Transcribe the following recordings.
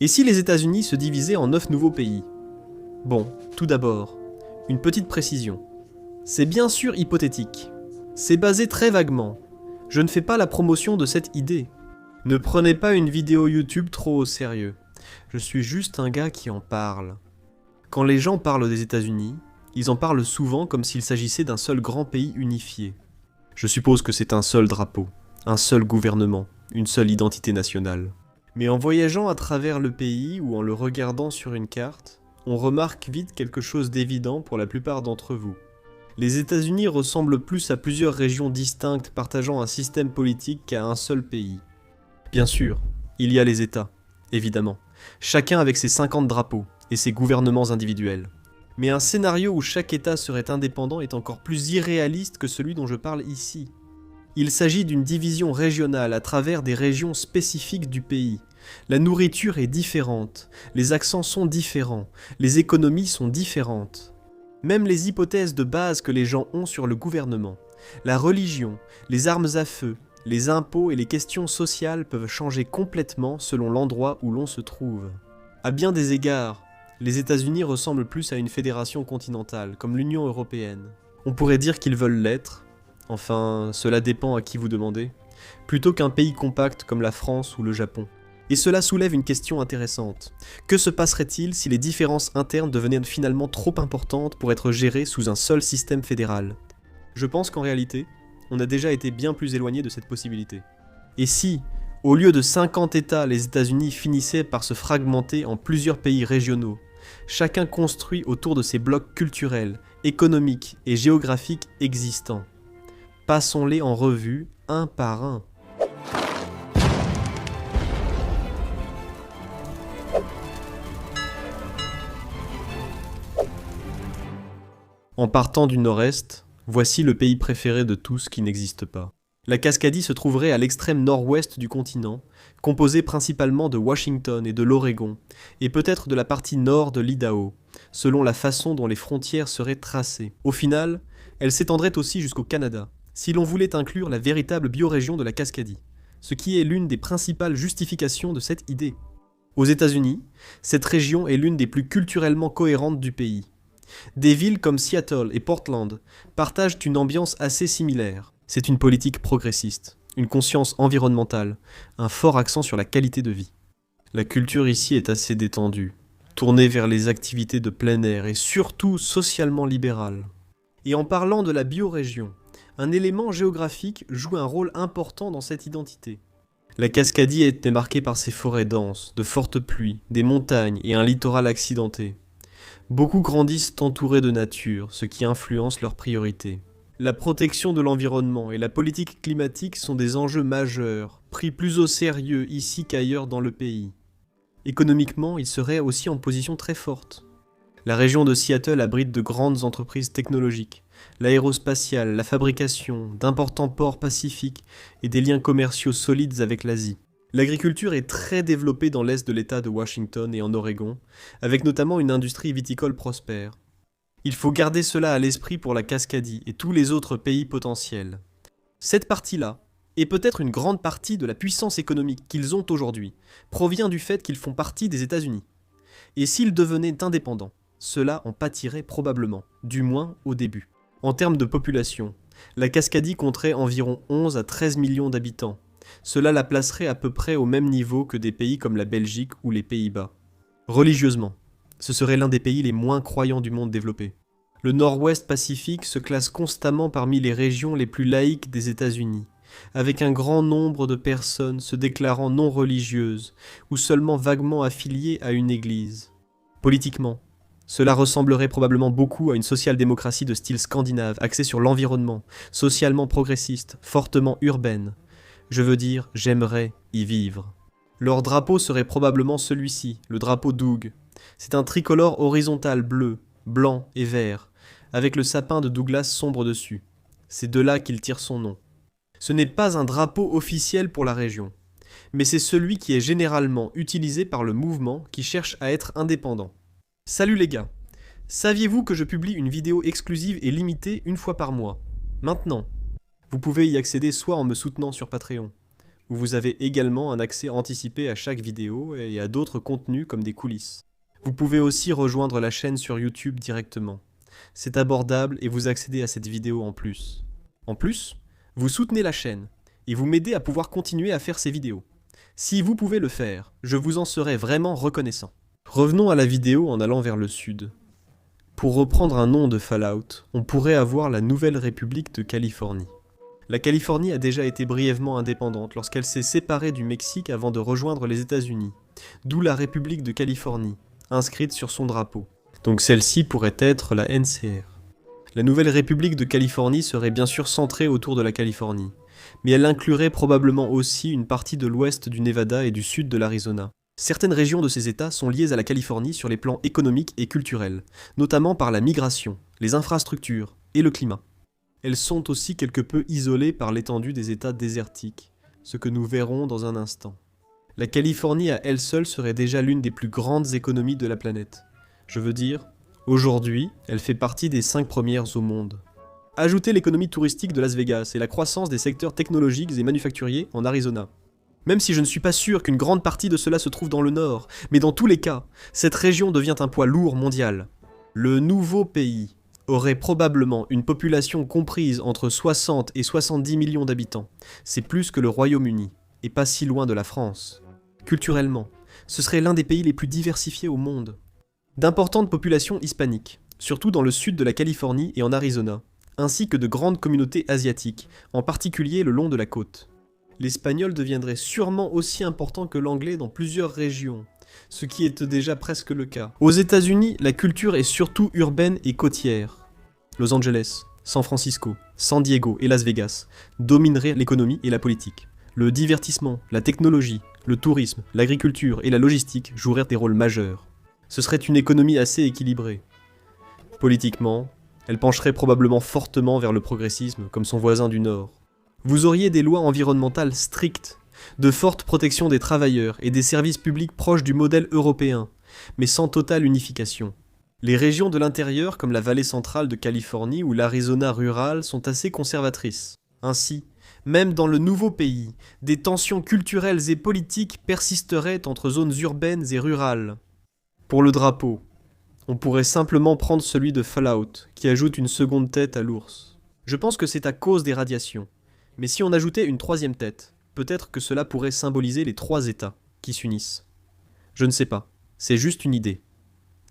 Et si les États-Unis se divisaient en 9 nouveaux pays? Bon, tout d'abord, une petite précision. C'est bien sûr hypothétique. C'est basé très vaguement. Je ne fais pas la promotion de cette idée. Ne prenez pas une vidéo YouTube trop au sérieux. Je suis juste un gars qui en parle. Quand les gens parlent des États-Unis, ils en parlent souvent comme s'il s'agissait d'un seul grand pays unifié. Je suppose que c'est un seul drapeau, un seul gouvernement, une seule identité nationale. Mais en voyageant à travers le pays ou en le regardant sur une carte, on remarque vite quelque chose d'évident pour la plupart d'entre vous. Les États-Unis ressemblent plus à plusieurs régions distinctes partageant un système politique qu'à un seul pays. Bien sûr, il y a les États, évidemment, chacun avec ses 50 drapeaux et ses gouvernements individuels. Mais un scénario où chaque État serait indépendant est encore plus irréaliste que celui dont je parle ici. Il s'agit d'une division régionale à travers des régions spécifiques du pays. La nourriture est différente, les accents sont différents, les économies sont différentes. Même les hypothèses de base que les gens ont sur le gouvernement, la religion, les armes à feu, les impôts et les questions sociales peuvent changer complètement selon l'endroit où l'on se trouve. À bien des égards, les États-Unis ressemblent plus à une fédération continentale, comme l'Union européenne. On pourrait dire qu'ils veulent l'être, enfin, cela dépend à qui vous demandez, plutôt qu'un pays compact comme la France ou le Japon. Et cela soulève une question intéressante. Que se passerait-il si les différences internes devenaient finalement trop importantes pour être gérées sous un seul système fédéral? Je pense qu'en réalité, on a déjà été bien plus éloigné de cette possibilité. Et si, au lieu de 50 États, les États-Unis finissaient par se fragmenter en plusieurs pays régionaux, chacun construit autour de ses blocs culturels, économiques et géographiques existants? Passons-les en revue, un par un. En partant du nord-est, voici le pays préféré de tous qui n'existe pas. La Cascadie se trouverait à l'extrême nord-ouest du continent, composée principalement de Washington et de l'Oregon, et peut-être de la partie nord de l'Idaho, selon la façon dont les frontières seraient tracées. Au final, elle s'étendrait aussi jusqu'au Canada, si l'on voulait inclure la véritable biorégion de la Cascadie, ce qui est l'une des principales justifications de cette idée. Aux États-Unis, cette région est l'une des plus culturellement cohérentes du pays. Des villes comme Seattle et Portland partagent une ambiance assez similaire. C'est une politique progressiste, une conscience environnementale, un fort accent sur la qualité de vie. La culture ici est assez détendue, tournée vers les activités de plein air et surtout socialement libérale. Et en parlant de la biorégion, un élément géographique joue un rôle important dans cette identité. La Cascadie est marquée par ses forêts denses, de fortes pluies, des montagnes et un littoral accidenté. Beaucoup grandissent entourés de nature, ce qui influence leurs priorités. La protection de l'environnement et la politique climatique sont des enjeux majeurs, pris plus au sérieux ici qu'ailleurs dans le pays. Économiquement, ils seraient aussi en position très forte. La région de Seattle abrite de grandes entreprises technologiques, l'aérospatiale, la fabrication, d'importants ports pacifiques et des liens commerciaux solides avec l'Asie. L'agriculture est très développée dans l'est de l'État de Washington et en Oregon, avec notamment une industrie viticole prospère. Il faut garder cela à l'esprit pour la Cascadie et tous les autres pays potentiels. Cette partie-là, et peut-être une grande partie de la puissance économique qu'ils ont aujourd'hui, provient du fait qu'ils font partie des États-Unis. Et s'ils devenaient indépendants, cela en pâtirait probablement, du moins au début. En termes de population, la Cascadie compterait environ 11 à 13 millions d'habitants. Cela la placerait à peu près au même niveau que des pays comme la Belgique ou les Pays-Bas. Religieusement, ce serait l'un des pays les moins croyants du monde développé. Le Nord-Ouest Pacifique se classe constamment parmi les régions les plus laïques des États-Unis, avec un grand nombre de personnes se déclarant non religieuses ou seulement vaguement affiliées à une église. Politiquement, cela ressemblerait probablement beaucoup à une social-démocratie de style scandinave, axée sur l'environnement, socialement progressiste, fortement urbaine. Je veux dire, j'aimerais y vivre. Leur drapeau serait probablement celui-ci, le drapeau Doug. C'est un tricolore horizontal bleu, blanc et vert, avec le sapin de Douglas sombre dessus. C'est de là qu'il tire son nom. Ce n'est pas un drapeau officiel pour la région, mais c'est celui qui est généralement utilisé par le mouvement qui cherche à être indépendant. Salut les gars! Saviez-vous que je publie une vidéo exclusive et limitée une fois par mois? Maintenant, vous pouvez y accéder soit en me soutenant sur Patreon, où vous avez également un accès anticipé à chaque vidéo et à d'autres contenus comme des coulisses. Vous pouvez aussi rejoindre la chaîne sur YouTube directement. C'est abordable et vous accédez à cette vidéo en plus. En plus, vous soutenez la chaîne et vous m'aidez à pouvoir continuer à faire ces vidéos. Si vous pouvez le faire, je vous en serai vraiment reconnaissant. Revenons à la vidéo en allant vers le sud. Pour reprendre un nom de Fallout, on pourrait avoir la Nouvelle République de Californie. La Californie a déjà été brièvement indépendante lorsqu'elle s'est séparée du Mexique avant de rejoindre les États-Unis, d'où la République de Californie, inscrite sur son drapeau. Donc celle-ci pourrait être la NCR. La Nouvelle République de Californie serait bien sûr centrée autour de la Californie, mais elle inclurait probablement aussi une partie de l'ouest du Nevada et du sud de l'Arizona. Certaines régions de ces États sont liées à la Californie sur les plans économiques et culturels, notamment par la migration, les infrastructures et le climat. Elles sont aussi quelque peu isolées par l'étendue des États désertiques, ce que nous verrons dans un instant. La Californie à elle seule serait déjà l'une des plus grandes économies de la planète. Je veux dire, aujourd'hui, elle fait partie des 5 premières au monde. Ajoutez l'économie touristique de Las Vegas et la croissance des secteurs technologiques et manufacturiers en Arizona. Même si je ne suis pas sûr qu'une grande partie de cela se trouve dans le nord, mais dans tous les cas, cette région devient un poids lourd mondial. Le nouveau pays aurait probablement une population comprise entre 60 et 70 millions d'habitants. C'est plus que le Royaume-Uni, et pas si loin de la France. Culturellement, ce serait l'un des pays les plus diversifiés au monde. D'importantes populations hispaniques, surtout dans le sud de la Californie et en Arizona, ainsi que de grandes communautés asiatiques, en particulier le long de la côte. L'espagnol deviendrait sûrement aussi important que l'anglais dans plusieurs régions, ce qui est déjà presque le cas. Aux États-Unis, la culture est surtout urbaine et côtière. Los Angeles, San Francisco, San Diego et Las Vegas domineraient l'économie et la politique. Le divertissement, la technologie, le tourisme, l'agriculture et la logistique joueraient des rôles majeurs. Ce serait une économie assez équilibrée. Politiquement, elle pencherait probablement fortement vers le progressisme, comme son voisin du Nord. Vous auriez des lois environnementales strictes, de fortes protections des travailleurs et des services publics proches du modèle européen, mais sans totale unification. Les régions de l'intérieur, comme la vallée centrale de Californie ou l'Arizona rural, sont assez conservatrices. Ainsi, même dans le nouveau pays, des tensions culturelles et politiques persisteraient entre zones urbaines et rurales. Pour le drapeau, on pourrait simplement prendre celui de Fallout, qui ajoute une seconde tête à l'ours. Je pense que c'est à cause des radiations. Mais si on ajoutait une troisième tête, peut-être que cela pourrait symboliser les 3 États qui s'unissent. Je ne sais pas, c'est juste une idée.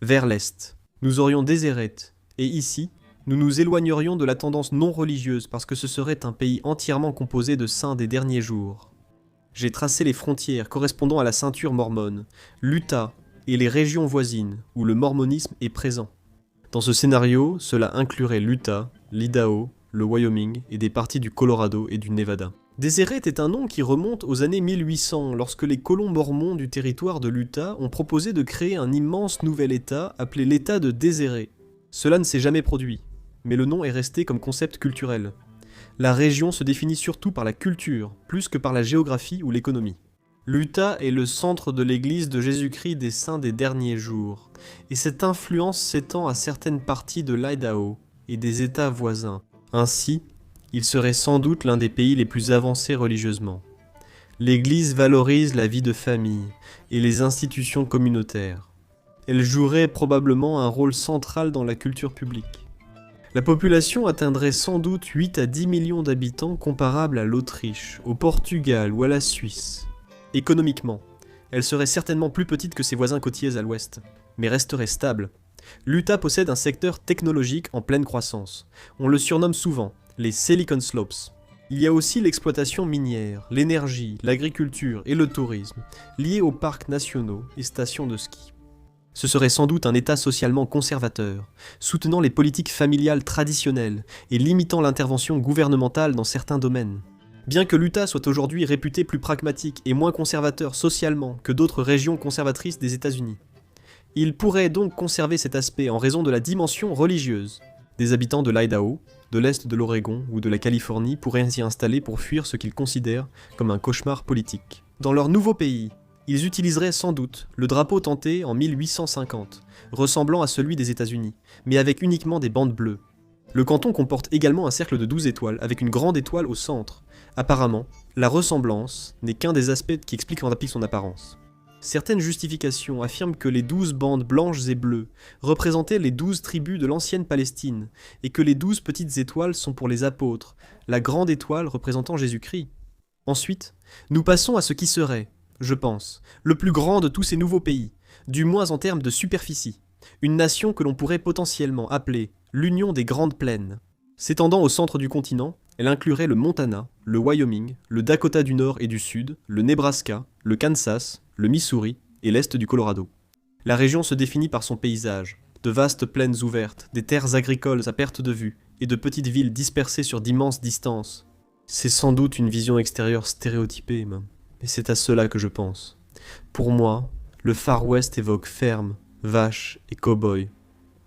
Vers l'Est, nous aurions Deseret, et ici, nous nous éloignerions de la tendance non religieuse parce que ce serait un pays entièrement composé de saints des derniers jours. J'ai tracé les frontières correspondant à la ceinture mormone, l'Utah et les régions voisines où le mormonisme est présent. Dans ce scénario, cela inclurait l'Utah, l'Idaho, le Wyoming et des parties du Colorado et du Nevada. Deseret est un nom qui remonte aux années 1800, lorsque les colons mormons du territoire de l'Utah ont proposé de créer un immense nouvel État appelé l'État de Deseret. Cela ne s'est jamais produit, mais le nom est resté comme concept culturel. La région se définit surtout par la culture, plus que par la géographie ou l'économie. L'Utah est le centre de l'église de Jésus-Christ des Saints des Derniers Jours, et cette influence s'étend à certaines parties de l'Idaho et des États voisins. Ainsi, il serait sans doute l'un des pays les plus avancés religieusement. L'Église valorise la vie de famille et les institutions communautaires. Elle jouerait probablement un rôle central dans la culture publique. La population atteindrait sans doute 8 à 10 millions d'habitants comparables à l'Autriche, au Portugal ou à la Suisse. Économiquement, elle serait certainement plus petite que ses voisins côtiers à l'ouest, mais resterait stable. L'Utah possède un secteur technologique en pleine croissance. On le surnomme souvent les Silicon Slopes. Il y a aussi l'exploitation minière, l'énergie, l'agriculture et le tourisme, liés aux parcs nationaux et stations de ski. Ce serait sans doute un État socialement conservateur, soutenant les politiques familiales traditionnelles et limitant l'intervention gouvernementale dans certains domaines. Bien que l'Utah soit aujourd'hui réputé plus pragmatique et moins conservateur socialement que d'autres régions conservatrices des États-Unis, il pourrait donc conserver cet aspect en raison de la dimension religieuse. Des habitants de l'Idaho, de l'Est de l'Oregon ou de la Californie pourraient s'y installer pour fuir ce qu'ils considèrent comme un cauchemar politique. Dans leur nouveau pays, ils utiliseraient sans doute le drapeau tenté en 1850, ressemblant à celui des États-Unis, mais avec uniquement des bandes bleues. Le canton comporte également un cercle de 12 étoiles, avec une grande étoile au centre, Apparemment, la ressemblance n'est qu'un des aspects qui expliquent son apparence. Certaines justifications affirment que les 12 bandes blanches et bleues représentaient les 12 tribus de l'ancienne Palestine, et que les 12 petites étoiles sont pour les apôtres, la grande étoile représentant Jésus-Christ. Ensuite, nous passons à ce qui serait, je pense, le plus grand de tous ces nouveaux pays, du moins en termes de superficie, une nation que l'on pourrait potentiellement appeler l'Union des Grandes Plaines. S'étendant au centre du continent, elle inclurait le Montana, le Wyoming, le Dakota du Nord et du Sud, le Nebraska, le Kansas, le Missouri et l'Est du Colorado. La région se définit par son paysage, de vastes plaines ouvertes, des terres agricoles à perte de vue et de petites villes dispersées sur d'immenses distances. C'est sans doute une vision extérieure stéréotypée, mais c'est à cela que je pense. Pour moi, le Far West évoque ferme, vaches et cow-boys,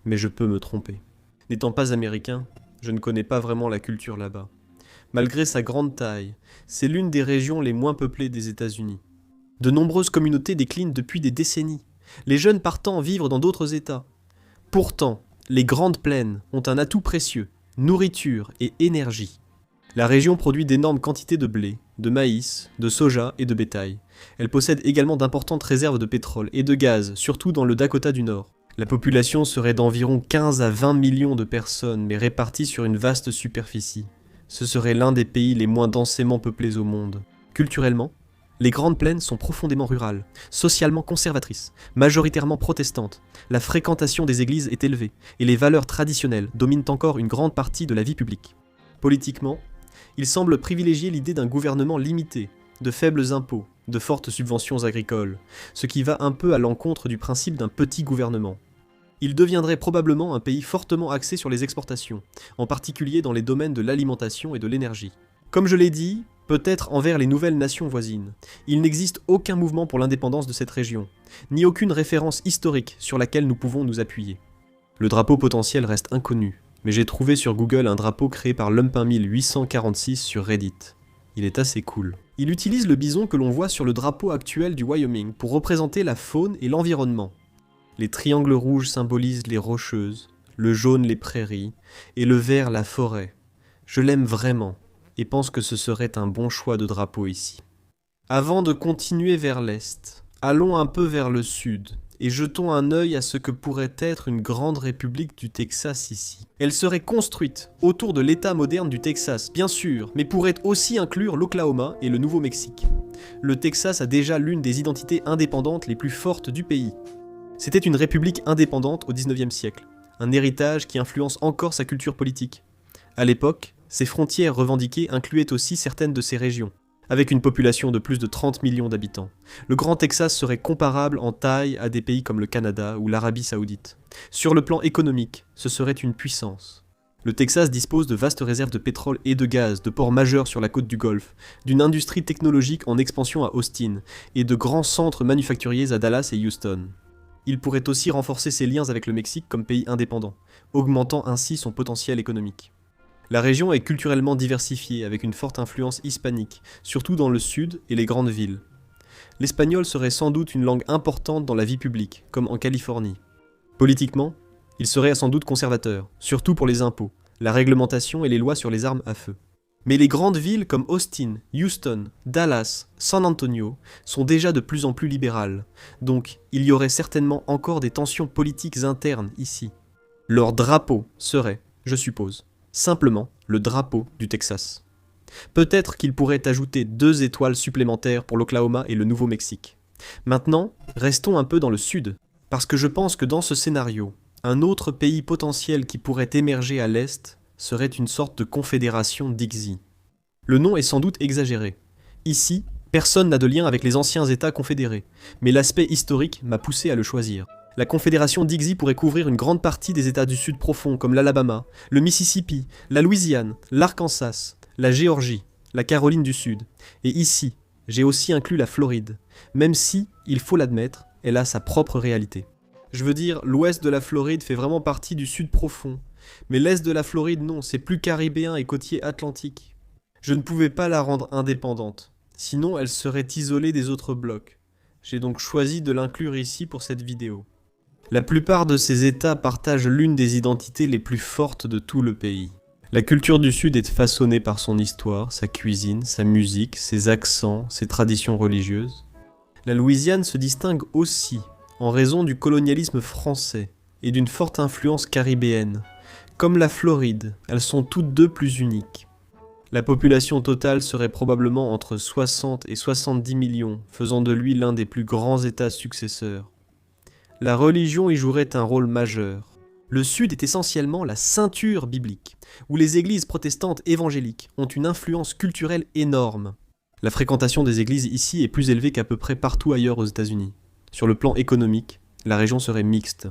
mais je peux me tromper. N'étant pas américain, je ne connais pas vraiment la culture là-bas. Malgré sa grande taille, c'est l'une des régions les moins peuplées des États-Unis. De nombreuses communautés déclinent depuis des décennies, les jeunes partant vivre dans d'autres États. Pourtant, les Grandes Plaines ont un atout précieux, nourriture et énergie. La région produit d'énormes quantités de blé, de maïs, de soja et de bétail. Elle possède également d'importantes réserves de pétrole et de gaz, surtout dans le Dakota du Nord. La population serait d'environ 15 à 20 millions de personnes, mais répartie sur une vaste superficie. Ce serait l'un des pays les moins densément peuplés au monde. Culturellement, les Grandes Plaines sont profondément rurales, socialement conservatrices, majoritairement protestantes. La fréquentation des églises est élevée, et les valeurs traditionnelles dominent encore une grande partie de la vie publique. Politiquement, il semble privilégier l'idée d'un gouvernement limité, de faibles impôts, de fortes subventions agricoles, ce qui va un peu à l'encontre du principe d'un petit gouvernement. Il deviendrait probablement un pays fortement axé sur les exportations, en particulier dans les domaines de l'alimentation et de l'énergie. Comme je l'ai dit, peut-être envers les nouvelles nations voisines, il n'existe aucun mouvement pour l'indépendance de cette région, ni aucune référence historique sur laquelle nous pouvons nous appuyer. Le drapeau potentiel reste inconnu, mais j'ai trouvé sur Google un drapeau créé par Lumpin1846 sur Reddit. Il est assez cool. Il utilise le bison que l'on voit sur le drapeau actuel du Wyoming pour représenter la faune et l'environnement. Les triangles rouges symbolisent les rocheuses, le jaune les prairies, et le vert la forêt. Je l'aime vraiment, et pense que ce serait un bon choix de drapeau ici. Avant de continuer vers l'est, allons un peu vers le sud, et jetons un œil à ce que pourrait être une grande république du Texas ici. Elle serait construite autour de l'État moderne du Texas, bien sûr, mais pourrait aussi inclure l'Oklahoma et le Nouveau-Mexique. Le Texas a déjà l'une des identités indépendantes les plus fortes du pays. C'était une république indépendante au XIXe siècle, un héritage qui influence encore sa culture politique. À l'époque, ses frontières revendiquées incluaient aussi certaines de ses régions. Avec une population de plus de 30 millions d'habitants, le Grand Texas serait comparable en taille à des pays comme le Canada ou l'Arabie Saoudite. Sur le plan économique, ce serait une puissance. Le Texas dispose de vastes réserves de pétrole et de gaz, de ports majeurs sur la côte du Golfe, d'une industrie technologique en expansion à Austin, et de grands centres manufacturiers à Dallas et Houston. Il pourrait aussi renforcer ses liens avec le Mexique comme pays indépendant, augmentant ainsi son potentiel économique. La région est culturellement diversifiée avec une forte influence hispanique, surtout dans le sud et les grandes villes. L'espagnol serait sans doute une langue importante dans la vie publique, comme en Californie. Politiquement, il serait sans doute conservateur, surtout pour les impôts, la réglementation et les lois sur les armes à feu. Mais les grandes villes comme Austin, Houston, Dallas, San Antonio sont déjà de plus en plus libérales, donc il y aurait certainement encore des tensions politiques internes ici. Leur drapeau serait, je suppose, simplement le drapeau du Texas. Peut-être qu'il pourrait ajouter 2 étoiles supplémentaires pour l'Oklahoma et le Nouveau-Mexique. Maintenant, restons un peu dans le sud, parce que je pense que dans ce scénario, un autre pays potentiel qui pourrait émerger à l'est serait une sorte de confédération Dixie. Le nom est sans doute exagéré. Ici, personne n'a de lien avec les anciens États confédérés, mais l'aspect historique m'a poussé à le choisir. La confédération Dixie pourrait couvrir une grande partie des États du Sud profond comme l'Alabama, le Mississippi, la Louisiane, l'Arkansas, la Géorgie, la Caroline du Sud. Et ici, j'ai aussi inclus la Floride, même si, il faut l'admettre, elle a sa propre réalité. Je veux dire, l'ouest de la Floride fait vraiment partie du Sud profond, mais l'est de la Floride non, c'est plus caribéen et côtier atlantique. Je ne pouvais pas la rendre indépendante, sinon elle serait isolée des autres blocs. J'ai donc choisi de l'inclure ici pour cette vidéo. La plupart de ces États partagent l'une des identités les plus fortes de tout le pays. La culture du Sud est façonnée par son histoire, sa cuisine, sa musique, ses accents, ses traditions religieuses. La Louisiane se distingue aussi en raison du colonialisme français et d'une forte influence caribéenne. Comme la Floride, elles sont toutes deux plus uniques. La population totale serait probablement entre 60 et 70 millions, faisant de lui l'un des plus grands États successeurs. La religion y jouerait un rôle majeur. Le Sud est essentiellement la ceinture biblique, où les églises protestantes évangéliques ont une influence culturelle énorme. La fréquentation des églises ici est plus élevée qu'à peu près partout ailleurs aux États-Unis. Sur le plan économique, la région serait mixte.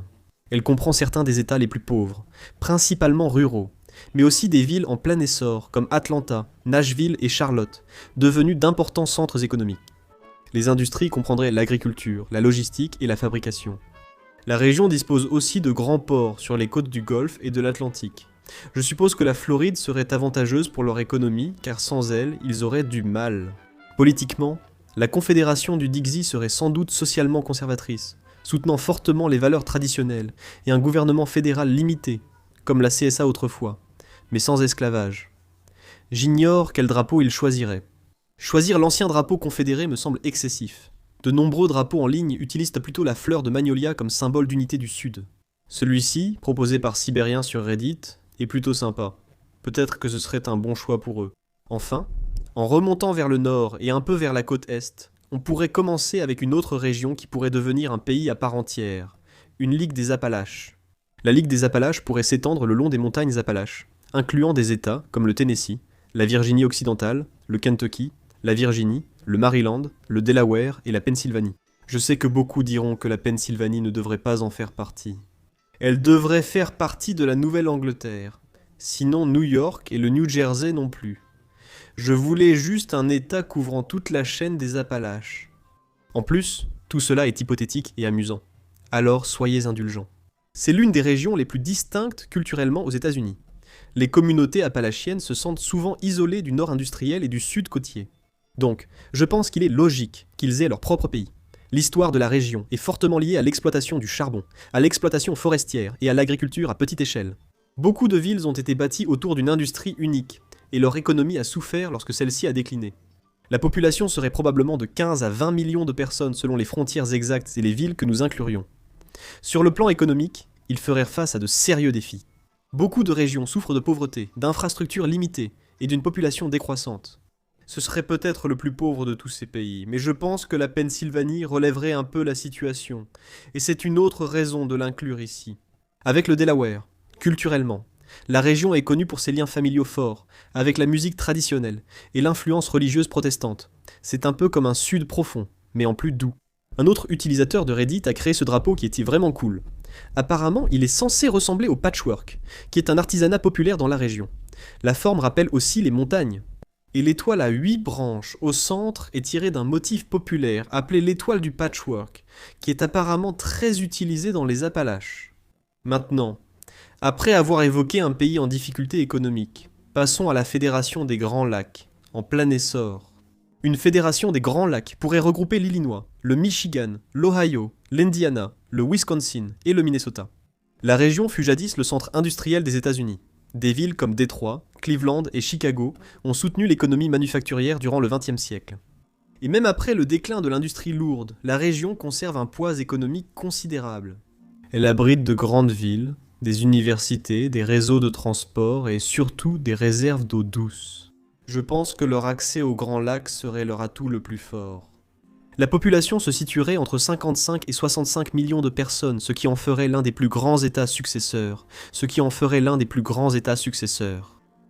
Elle comprend certains des États les plus pauvres, principalement ruraux, mais aussi des villes en plein essor comme Atlanta, Nashville et Charlotte, devenues d'importants centres économiques. Les industries comprendraient l'agriculture, la logistique et la fabrication. La région dispose aussi de grands ports sur les côtes du Golfe et de l'Atlantique. Je suppose que la Floride serait avantageuse pour leur économie, car sans elle, ils auraient du mal. Politiquement, la Confédération du Dixie serait sans doute socialement conservatrice, soutenant fortement les valeurs traditionnelles et un gouvernement fédéral limité, comme la CSA autrefois, mais sans esclavage. J'ignore quel drapeau ils choisiraient. Choisir l'ancien drapeau confédéré me semble excessif. De nombreux drapeaux en ligne utilisent plutôt la fleur de magnolia comme symbole d'unité du Sud. Celui-ci, proposé par Sibérien sur Reddit, est plutôt sympa. Peut-être que ce serait un bon choix pour eux. Enfin, en remontant vers le nord et un peu vers la côte est, on pourrait commencer avec une autre région qui pourrait devenir un pays à part entière, une Ligue des Appalaches. La Ligue des Appalaches pourrait s'étendre le long des montagnes Appalaches, incluant des États comme le Tennessee, la Virginie occidentale, le Kentucky, la Virginie, le Maryland, le Delaware et la Pennsylvanie. Je sais que beaucoup diront que la Pennsylvanie ne devrait pas en faire partie. Elle devrait faire partie de la Nouvelle-Angleterre, sinon New York et le New Jersey non plus. Je voulais juste un État couvrant toute la chaîne des Appalaches. En plus, tout cela est hypothétique et amusant. Alors soyez indulgents. C'est l'une des régions les plus distinctes culturellement aux États-Unis. Les communautés appalachiennes se sentent souvent isolées du nord industriel et du sud côtier. Donc, je pense qu'il est logique qu'ils aient leur propre pays. L'histoire de la région est fortement liée à l'exploitation du charbon, à l'exploitation forestière et à l'agriculture à petite échelle. Beaucoup de villes ont été bâties autour d'une industrie unique, et leur économie a souffert lorsque celle-ci a décliné. La population serait probablement de 15 à 20 millions de personnes selon les frontières exactes et les villes que nous inclurions. Sur le plan économique, ils feraient face à de sérieux défis. Beaucoup de régions souffrent de pauvreté, d'infrastructures limitées et d'une population décroissante. Ce serait peut-être le plus pauvre de tous ces pays, mais je pense que la Pennsylvanie relèverait un peu la situation, et c'est une autre raison de l'inclure ici. Avec le Delaware, culturellement, la région est connue pour ses liens familiaux forts, avec la musique traditionnelle et l'influence religieuse protestante. C'est un peu comme un sud profond, mais en plus doux. Un autre utilisateur de Reddit a créé ce drapeau qui était vraiment cool. Apparemment, il est censé ressembler au patchwork, qui est un artisanat populaire dans la région. La forme rappelle aussi les montagnes. Et l'étoile à 8 branches au centre est tirée d'un motif populaire appelé l'étoile du patchwork, qui est apparemment très utilisé dans les Appalaches. Maintenant, après avoir évoqué un pays en difficulté économique, passons à la Fédération des Grands Lacs, en plein essor. Une fédération des Grands Lacs pourrait regrouper l'Illinois, le Michigan, l'Ohio, l'Indiana, le Wisconsin et le Minnesota. La région fut jadis le centre industriel des États-Unis. Des villes comme Détroit, Cleveland et Chicago ont soutenu l'économie manufacturière durant le XXe siècle. Et même après le déclin de l'industrie lourde, la région conserve un poids économique considérable. Elle abrite de grandes villes, des universités, des réseaux de transport et surtout des réserves d'eau douce. Je pense que leur accès aux Grands Lacs serait leur atout le plus fort. La population se situerait entre 55 et 65 millions de personnes, ce qui en ferait l'un des plus grands États successeurs.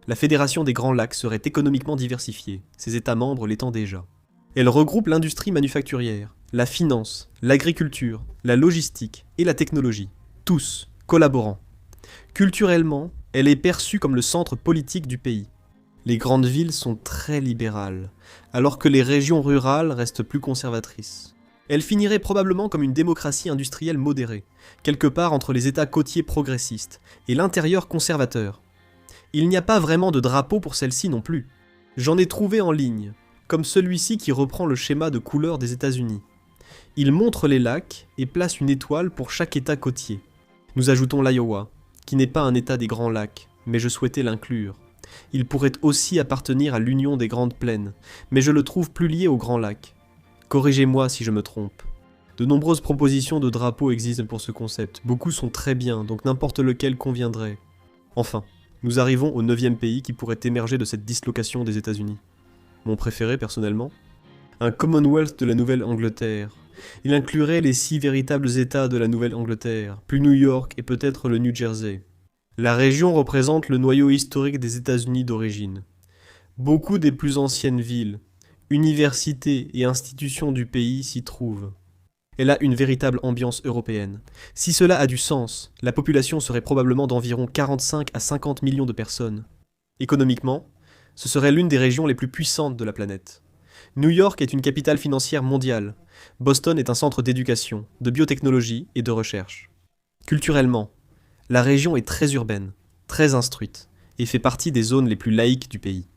La Fédération des Grands Lacs serait économiquement diversifiée, ses États membres l'étant déjà. Elle regroupe l'industrie manufacturière, la finance, l'agriculture, la logistique et la technologie, tous collaborant. Culturellement, elle est perçue comme le centre politique du pays. Les grandes villes sont très libérales, alors que les régions rurales restent plus conservatrices. Elle finirait probablement comme une démocratie industrielle modérée, quelque part entre les États côtiers progressistes et l'intérieur conservateur. Il n'y a pas vraiment de drapeau pour celle-ci non plus. J'en ai trouvé en ligne, comme celui-ci qui reprend le schéma de couleurs des États-Unis. Il montre les lacs et place une étoile pour chaque État côtier. Nous ajoutons l'Iowa, qui n'est pas un État des Grands Lacs, mais je souhaitais l'inclure. Il pourrait aussi appartenir à l'Union des Grandes Plaines, mais je le trouve plus lié aux Grands Lacs. Corrigez-moi si je me trompe. De nombreuses propositions de drapeaux existent pour ce concept. Beaucoup sont très bien, donc n'importe lequel conviendrait. Enfin, nous arrivons au 9e pays qui pourrait émerger de cette dislocation des États-Unis. Mon préféré, personnellement? Un Commonwealth de la Nouvelle-Angleterre. Il inclurait les 6 véritables États de la Nouvelle-Angleterre, plus New York et peut-être le New Jersey. La région représente le noyau historique des États-Unis d'origine. Beaucoup des plus anciennes villes, universités et institutions du pays s'y trouvent. Elle a une véritable ambiance européenne. Si cela a du sens, la population serait probablement d'environ 45 à 50 millions de personnes. Économiquement, ce serait l'une des régions les plus puissantes de la planète. New York est une capitale financière mondiale. Boston est un centre d'éducation, de biotechnologie et de recherche. Culturellement, la région est très urbaine, très instruite, et fait partie des zones les plus laïques du pays.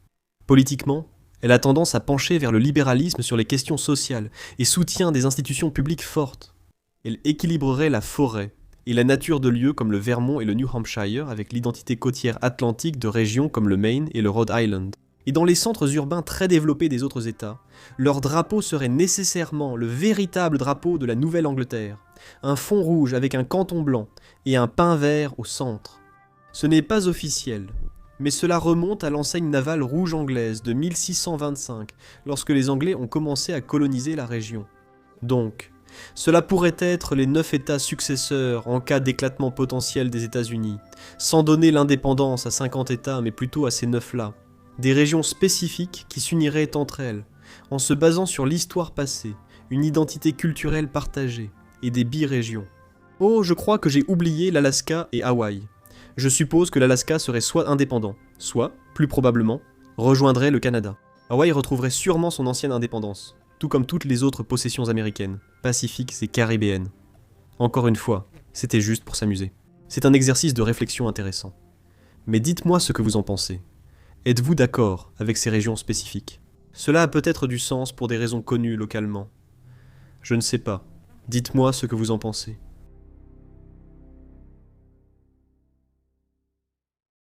Politiquement, elle a tendance à pencher vers le libéralisme sur les questions sociales et soutient des institutions publiques fortes. Elle équilibrerait la forêt et la nature de lieux comme le Vermont et le New Hampshire avec l'identité côtière atlantique de régions comme le Maine et le Rhode Island. Et dans les centres urbains très développés des autres États, leur drapeau serait nécessairement le véritable drapeau de la Nouvelle-Angleterre, un fond rouge avec un canton blanc et un pin vert au centre. Ce n'est pas officiel, mais cela remonte à l'enseigne navale rouge anglaise de 1625, lorsque les Anglais ont commencé à coloniser la région. Donc, cela pourrait être les 9 États successeurs en cas d'éclatement potentiel des États-Unis, sans donner l'indépendance à 50 États, mais plutôt à ces 9-là. Des régions spécifiques qui s'uniraient entre elles, en se basant sur l'histoire passée, une identité culturelle partagée, et des bi-régions. Oh, je crois que j'ai oublié l'Alaska et Hawaï. Je suppose que l'Alaska serait soit indépendant, soit, plus probablement, rejoindrait le Canada. Hawaï retrouverait sûrement son ancienne indépendance, tout comme toutes les autres possessions américaines, pacifiques et caribéennes. Encore une fois, c'était juste pour s'amuser. C'est un exercice de réflexion intéressant. Mais dites-moi ce que vous en pensez. Êtes-vous d'accord avec ces régions spécifiques? Cela a peut-être du sens pour des raisons connues localement. Je ne sais pas. Dites-moi ce que vous en pensez.